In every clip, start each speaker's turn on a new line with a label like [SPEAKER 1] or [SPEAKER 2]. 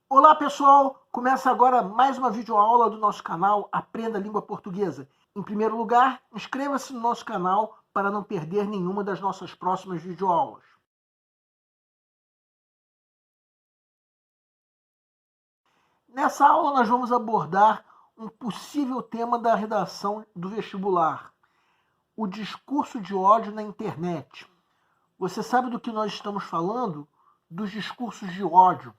[SPEAKER 1] Olá pessoal, começa agora mais uma videoaula do nosso canal Aprenda a Língua Portuguesa. Em primeiro lugar, inscreva-se no nosso canal para não perder nenhuma das nossas próximas videoaulas. Nessa aula nós vamos abordar um possível tema da redação do vestibular, o discurso de ódio na internet. Você sabe do que nós estamos falando? Dos discursos de ódio.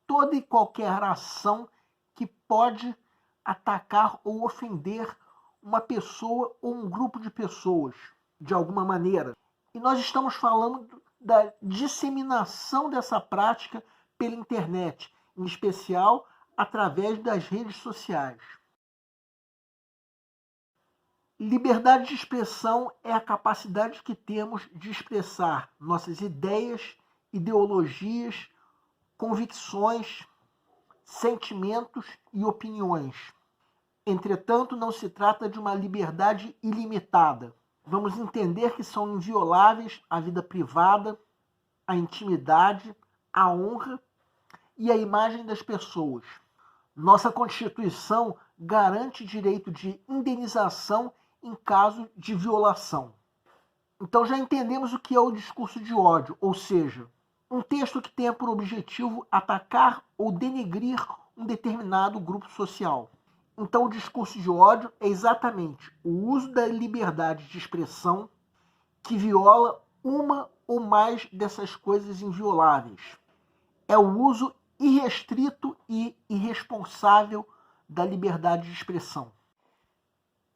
[SPEAKER 1] Toda e qualquer ação que pode atacar ou ofender uma pessoa ou um grupo de pessoas, de alguma maneira. E nós estamos falando da disseminação dessa prática pela internet, em especial através das redes sociais. Liberdade de expressão é a capacidade que temos de expressar nossas ideias, ideologias, convicções, sentimentos e opiniões. Entretanto, não se trata de uma liberdade ilimitada. Vamos entender que são invioláveis a vida privada, a intimidade, a honra e a imagem das pessoas. Nossa Constituição garante direito de indenização em caso de violação. Então já entendemos o que é o discurso de ódio, ou seja, um texto que tenha por objetivo atacar ou denegrir um determinado grupo social. Então, o discurso de ódio é exatamente o uso da liberdade de expressão que viola uma ou mais dessas coisas invioláveis. É o uso irrestrito e irresponsável da liberdade de expressão.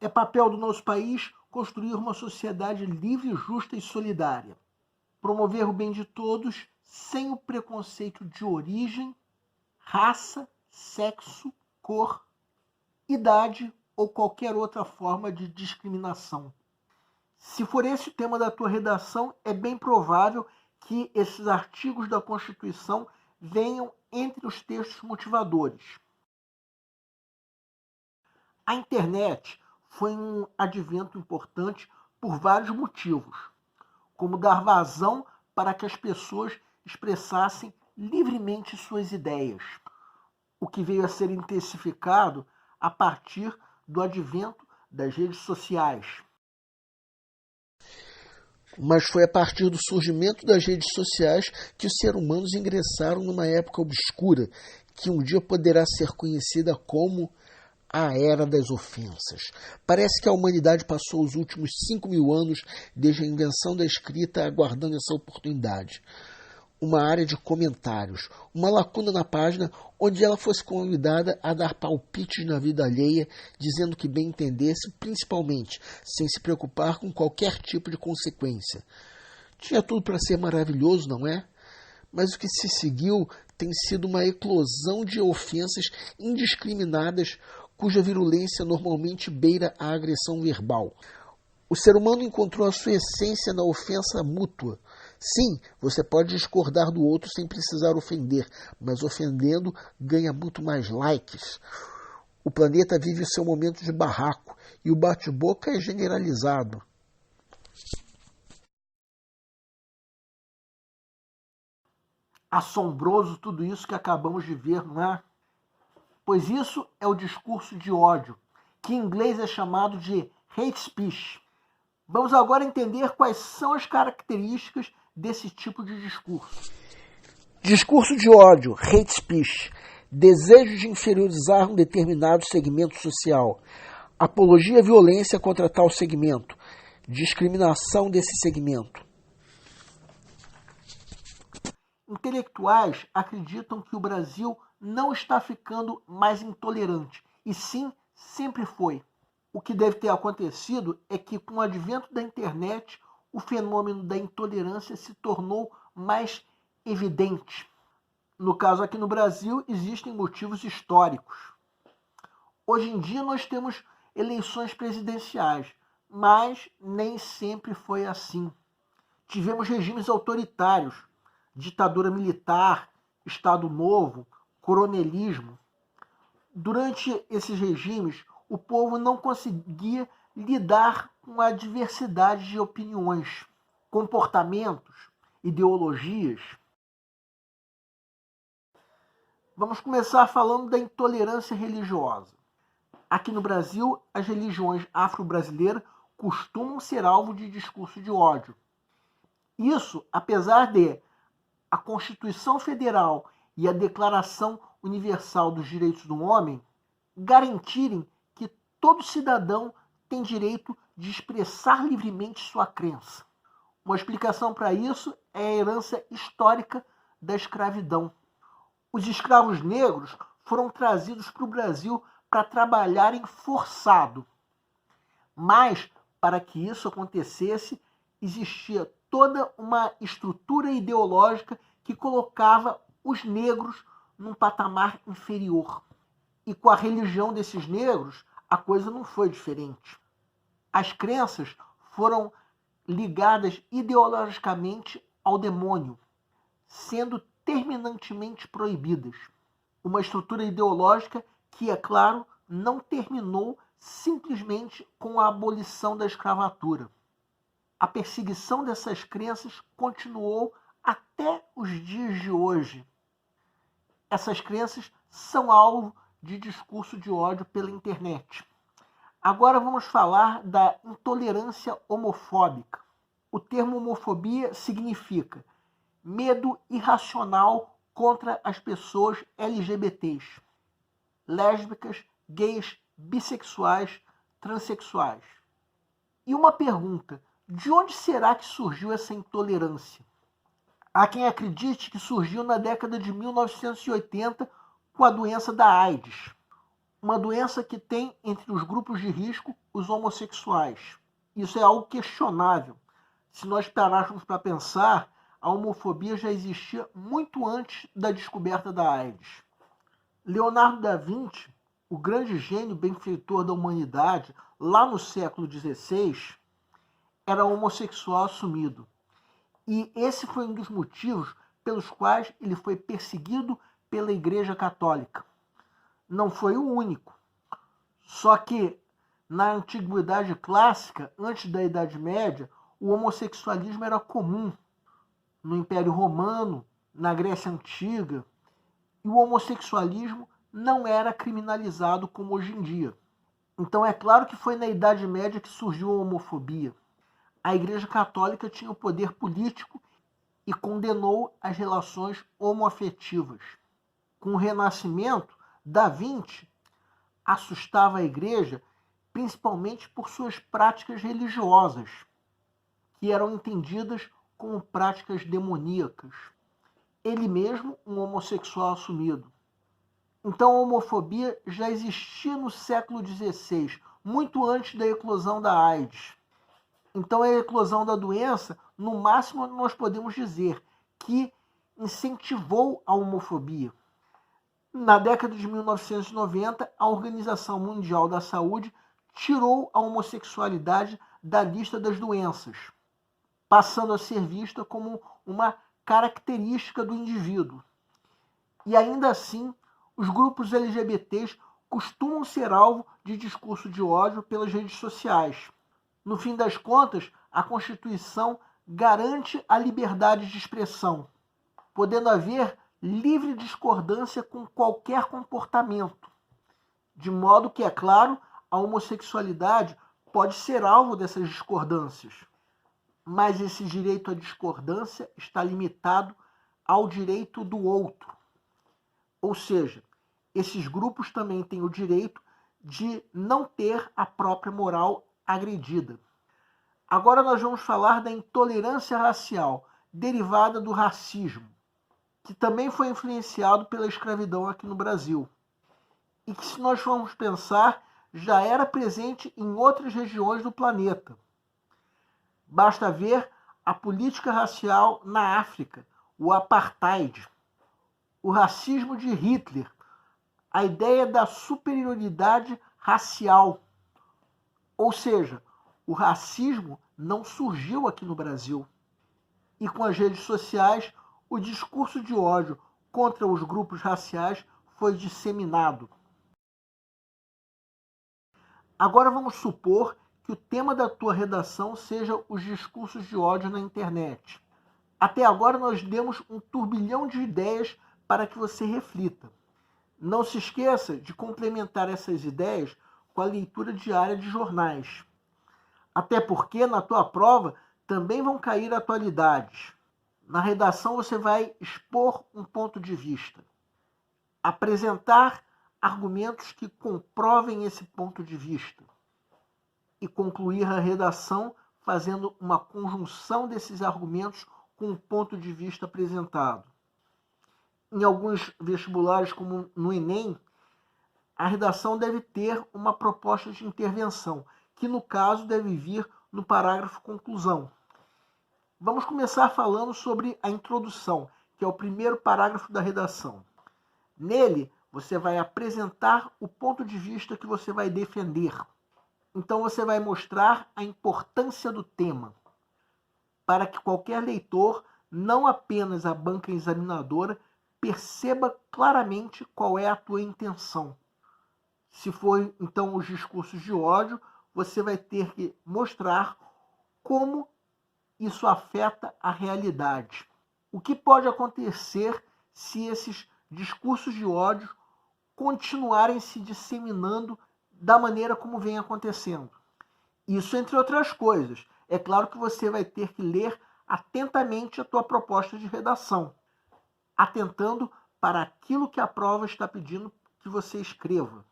[SPEAKER 1] É papel do nosso país construir uma sociedade livre, justa e solidária. Promover o bem de todos sem o preconceito de origem, raça, sexo, cor, idade ou qualquer outra forma de discriminação. Se for esse o tema da tua redação, é bem provável que esses artigos da Constituição venham entre os textos motivadores. A internet foi um advento importante por vários motivos, como dar vazão para que as pessoas expressassem livremente suas ideias, o que veio a ser intensificado a partir do advento das redes sociais.
[SPEAKER 2] Mas foi a partir do surgimento das redes sociais que os seres humanos ingressaram numa época obscura, que um dia poderá ser conhecida como a Era das Ofensas. Parece que a humanidade passou os últimos 5.000 anos desde a invenção da escrita aguardando essa oportunidade. Uma área de comentários, uma lacuna na página onde ela fosse convidada a dar palpites na vida alheia, dizendo que bem entendesse, principalmente, sem se preocupar com qualquer tipo de consequência. Tinha tudo para ser maravilhoso, não é? Mas o que se seguiu tem sido uma eclosão de ofensas indiscriminadas, cuja virulência normalmente beira a agressão verbal. O ser humano encontrou a sua essência na ofensa mútua. Sim, você pode discordar do outro sem precisar ofender, mas ofendendo ganha muito mais likes. O planeta vive o seu momento de barraco e o bate-boca é generalizado.
[SPEAKER 1] Assombroso tudo isso que acabamos de ver, não é? Pois isso é o discurso de ódio, que em inglês é chamado de hate speech. Vamos agora entender quais são as características desse tipo de discurso.
[SPEAKER 2] Discurso de ódio, hate speech, desejo de inferiorizar um determinado segmento social, apologia à violência contra tal segmento, discriminação desse segmento.
[SPEAKER 1] Intelectuais acreditam que o Brasil não está ficando mais intolerante, e sim, sempre foi. O que deve ter acontecido é que, com o advento da internet, o fenômeno da intolerância se tornou mais evidente. No caso aqui no Brasil, existem motivos históricos. Hoje em dia nós temos eleições presidenciais, mas nem sempre foi assim. Tivemos regimes autoritários, ditadura militar, Estado Novo, coronelismo. Durante esses regimes, o povo não conseguia lidar com a diversidade de opiniões, comportamentos, ideologias. Vamos começar falando da intolerância religiosa. Aqui no Brasil, as religiões afro-brasileiras costumam ser alvo de discurso de ódio. Isso, apesar de a Constituição Federal e a Declaração Universal dos Direitos do Homem garantirem que todo cidadão tem direito de expressar livremente sua crença. Uma explicação para isso é a herança histórica da escravidão. Os escravos negros foram trazidos para o Brasil para trabalharem forçado. Mas, para que isso acontecesse, existia toda uma estrutura ideológica que colocava os negros num patamar inferior. E com a religião desses negros, a coisa não foi diferente. As crenças foram ligadas ideologicamente ao demônio, sendo terminantemente proibidas. Uma estrutura ideológica que, é claro, não terminou simplesmente com a abolição da escravatura. A perseguição dessas crenças continuou até os dias de hoje. Essas crenças são alvo de discurso de ódio pela internet. Agora vamos falar da intolerância homofóbica. O termo homofobia significa medo irracional contra as pessoas LGBTs, lésbicas, gays, bissexuais, transexuais. E uma pergunta: de onde será que surgiu essa intolerância? Há quem acredite que surgiu na década de 1980 com a doença da AIDS, uma doença que tem entre os grupos de risco os homossexuais. Isso é algo questionável. Se nós parássemos para pensar, a homofobia já existia muito antes da descoberta da AIDS. Leonardo da Vinci, o grande gênio benfeitor da humanidade, lá no século XVI, era homossexual assumido. E esse foi um dos motivos pelos quais ele foi perseguido pela Igreja Católica. Não foi o único. Só que, na Antiguidade Clássica, antes da Idade Média, o homossexualismo era comum. No Império Romano, na Grécia Antiga, e o homossexualismo não era criminalizado como hoje em dia. Então é claro que foi na Idade Média que surgiu a homofobia. A Igreja Católica tinha o poder político e condenou as relações homoafetivas. Com o Renascimento, Da Vinci assustava a Igreja principalmente por suas práticas religiosas, que eram entendidas como práticas demoníacas. Ele mesmo, um homossexual assumido. Então a homofobia já existia no século XVI, muito antes da eclosão da AIDS. Então a eclosão da doença, no máximo nós podemos dizer que incentivou a homofobia. Na década de 1990, a Organização Mundial da Saúde tirou a homossexualidade da lista das doenças, passando a ser vista como uma característica do indivíduo. E ainda assim, os grupos LGBTs costumam ser alvo de discurso de ódio pelas redes sociais. No fim das contas, a Constituição garante a liberdade de expressão, podendo haver livre discordância com qualquer comportamento, de modo que, é claro, a homossexualidade pode ser alvo dessas discordâncias. Mas esse direito à discordância está limitado ao direito do outro. Ou seja, esses grupos também têm o direito de não ter a própria moral agredida. Agora nós vamos falar da intolerância racial, derivada do racismo, que também foi influenciado pela escravidão aqui no Brasil. E que, se nós formos pensar, já era presente em outras regiões do planeta. Basta ver a política racial na África, o apartheid, o racismo de Hitler, a ideia da superioridade racial. Ou seja, o racismo não surgiu aqui no Brasil. E com as redes sociais, o discurso de ódio contra os grupos raciais foi disseminado. Agora vamos supor que o tema da tua redação seja os discursos de ódio na internet. Até agora nós demos um turbilhão de ideias para que você reflita. Não se esqueça de complementar essas ideias com a leitura diária de jornais. Até porque na tua prova também vão cair atualidades. Na redação você vai expor um ponto de vista, apresentar argumentos que comprovem esse ponto de vista e concluir a redação fazendo uma conjunção desses argumentos com o ponto de vista apresentado. Em alguns vestibulares, como no Enem, a redação deve ter uma proposta de intervenção, que no caso deve vir no parágrafo conclusão. Vamos começar falando sobre a introdução, que é o primeiro parágrafo da redação. Nele, você vai apresentar o ponto de vista que você vai defender. Então você vai mostrar a importância do tema, para que qualquer leitor, não apenas a banca examinadora, perceba claramente qual é a tua intenção. Se for, então, os discursos de ódio, você vai ter que mostrar como isso afeta a realidade. O que pode acontecer se esses discursos de ódio continuarem se disseminando da maneira como vem acontecendo? Isso, entre outras coisas. É claro que você vai ter que ler atentamente a tua proposta de redação, atentando para aquilo que a prova está pedindo que você escreva.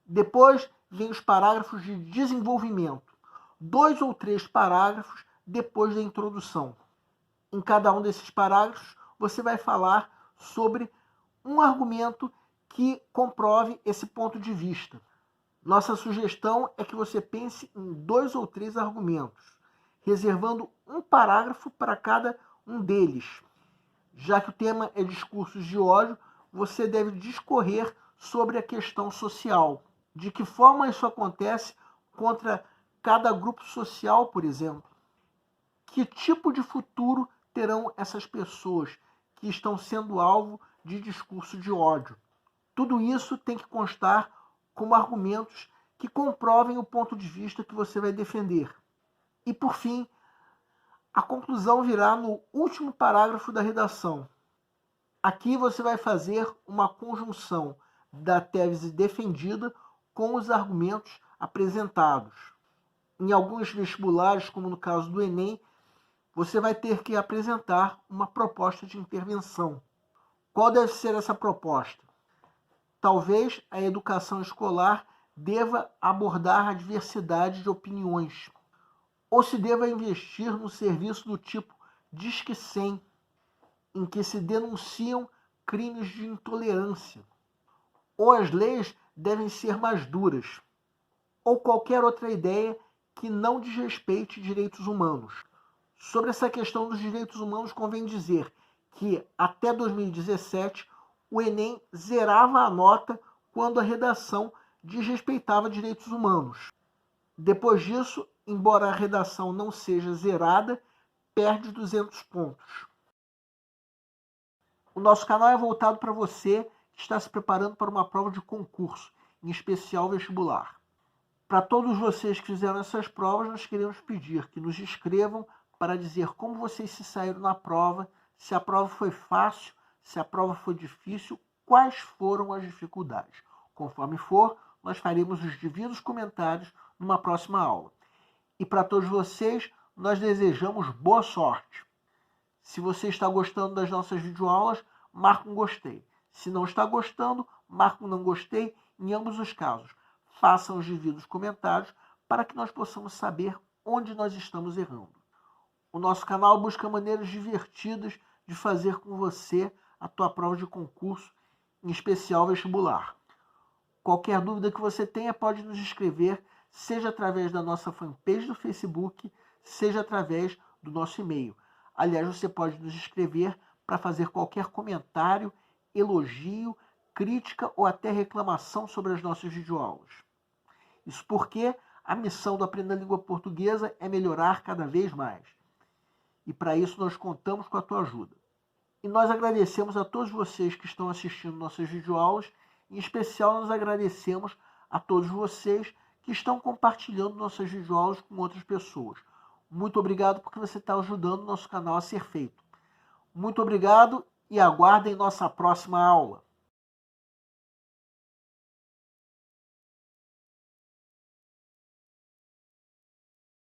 [SPEAKER 1] Depois vem os parágrafos de desenvolvimento, 2 ou 3 parágrafos depois da introdução. Em cada um desses parágrafos, você vai falar sobre um argumento que comprove esse ponto de vista. Nossa sugestão é que você pense em 2 ou 3 argumentos, reservando um parágrafo para cada um deles. Já que o tema é discursos de ódio, você deve discorrer sobre a questão social. De que forma isso acontece contra cada grupo social, por exemplo? Que tipo de futuro terão essas pessoas que estão sendo alvo de discurso de ódio? Tudo isso tem que constar como argumentos que comprovem o ponto de vista que você vai defender. E, por fim, a conclusão virá no último parágrafo da redação. Aqui você vai fazer uma conjunção da tese defendida com os argumentos apresentados. Em alguns vestibulares, como no caso do Enem, você vai ter que apresentar uma proposta de intervenção. Qual deve ser essa proposta? Talvez a educação escolar deva abordar a diversidade de opiniões, ou se deva investir no serviço do tipo Disque 100, em que se denunciam crimes de intolerância, ou as leis devem ser mais duras, ou qualquer outra ideia que não desrespeite direitos humanos. Sobre essa questão dos direitos humanos, convém dizer que até 2017 o Enem zerava a nota quando a redação desrespeitava direitos humanos. Depois disso, embora a redação não seja zerada, perde 200 pontos. O nosso canal é voltado para você que está se preparando para uma prova de concurso, em especial vestibular. Para todos vocês que fizeram essas provas, nós queremos pedir que nos escrevam para dizer como vocês se saíram na prova, se a prova foi fácil, se a prova foi difícil, quais foram as dificuldades. Conforme for, nós faremos os devidos comentários numa próxima aula. E para todos vocês, nós desejamos boa sorte. Se você está gostando das nossas videoaulas, marque um gostei. Se não está gostando, marque um não gostei. Em ambos os casos, façam os devidos comentários para que nós possamos saber onde nós estamos errando. O nosso canal busca maneiras divertidas de fazer com você a tua prova de concurso, em especial vestibular. Qualquer dúvida que você tenha, pode nos escrever, seja através da nossa fanpage do Facebook, seja através do nosso e-mail. Aliás, você pode nos escrever para fazer qualquer comentário, elogio, crítica ou até reclamação sobre as nossas videoaulas. Isso porque a missão do Aprenda a Língua Portuguesa é melhorar cada vez mais. E para isso nós contamos com a tua ajuda. E nós agradecemos a todos vocês que estão assistindo nossas videoaulas. Em especial, nós agradecemos a todos vocês que estão compartilhando nossas videoaulas com outras pessoas. Muito obrigado porque você está ajudando o nosso canal a ser feito. Muito obrigado e aguardem nossa próxima aula.